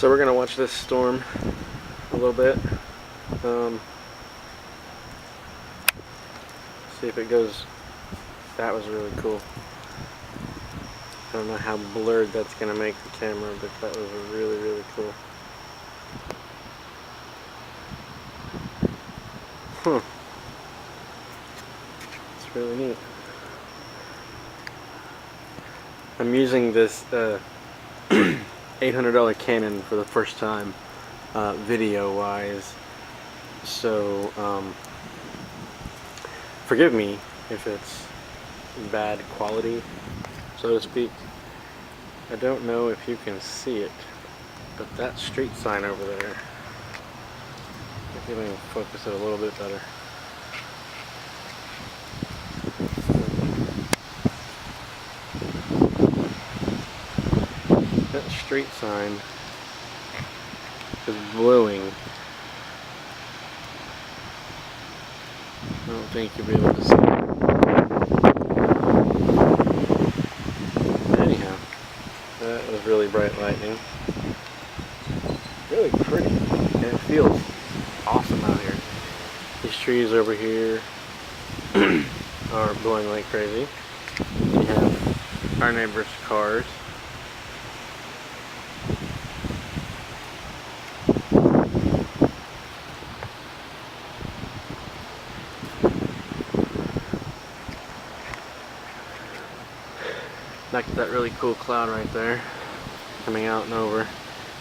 So we're gonna watch this storm a little bit. See if it goes. That was really cool. I don't know how blurred that's gonna make the camera, but that was really, really cool. Huh. It's really neat. I'm using this $800 Canon for the first time, video-wise. So, forgive me if it's bad quality, so to speak. I don't know if you can see it, but that street sign over there, if you can focus it a little bit better. That street sign is blowing. I don't think you'll be able to see it. Anyhow, that was really bright lightning. Really pretty, and it feels awesome out here. These trees over here are blowing like crazy. We have our neighbor's cars. Back to that really cool cloud right there, coming out and over.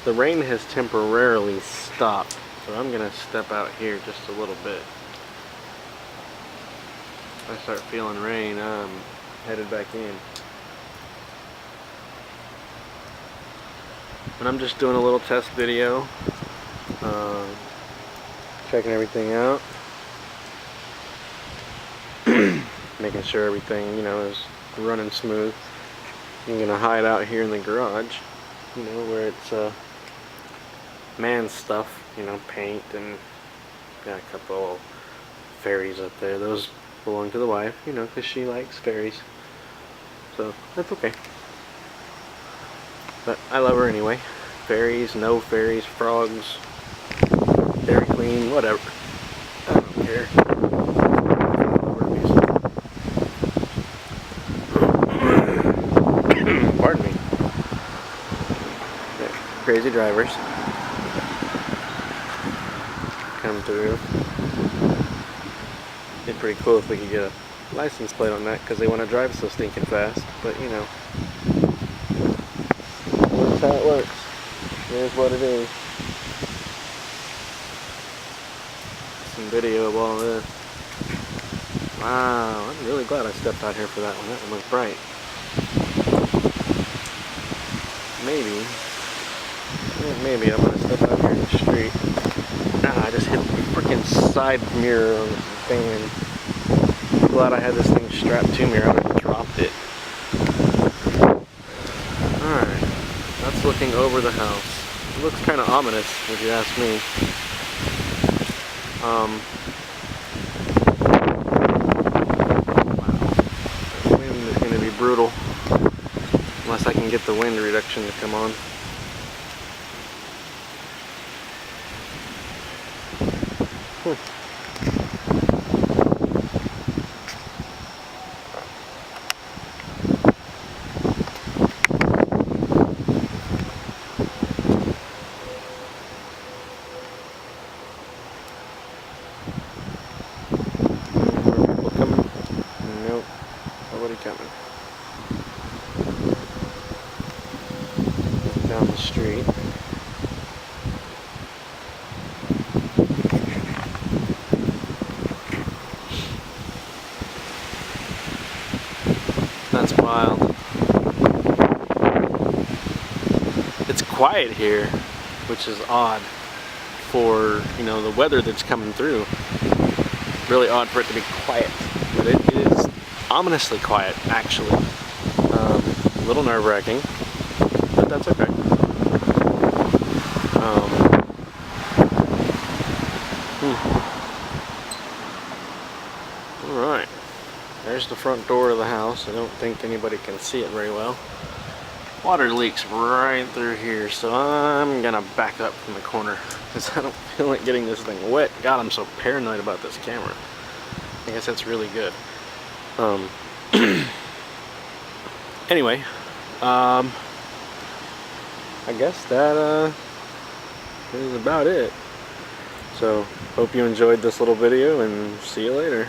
The rain has temporarily stopped, so I'm gonna step out here just a little bit. If I start feeling rain, I'm headed back in. And I'm just doing a little test video, checking everything out, making sure everything, is running smooth. I'm gonna hide out here in the garage, where it's man stuff, paint, and got a couple fairies up there. Those belong to the wife, because she likes fairies. So that's okay. But I love her anyway. Fairies, no fairies, frogs, Dairy Queen, whatever. I don't care. Pardon me. Crazy drivers come through. It'd be pretty cool if we could get a license plate on that, because they want to drive so stinking fast. But that's how it works. It is what it is. Some video of all this. Wow, I'm really glad I stepped out here for that one. That one was bright. Maybe I'm gonna step out here in the street. I just hit the freaking side mirror on this thing, and I'm glad I had this thing strapped to me, or I would have dropped it. Alright, that's looking over the house. It looks kind of ominous, if you ask me. Wow. The wind is going to be brutal, unless I can get the wind reduction to come on. Nope, nobody coming. Down the street. That's wild. It's quiet here, which is odd for, the weather that's coming through. Really odd for it to be quiet, but it is ominously quiet, actually. A little nerve-wracking, but that's okay. Alright, there's the front door of the house. I don't think anybody can see it very well. Water leaks right through here, so I'm gonna back up from the corner because I don't feel like getting this thing wet. God, I'm so paranoid about this camera. I guess that's really good. Anyway, I guess that is about it. So, hope you enjoyed this little video, and see you later.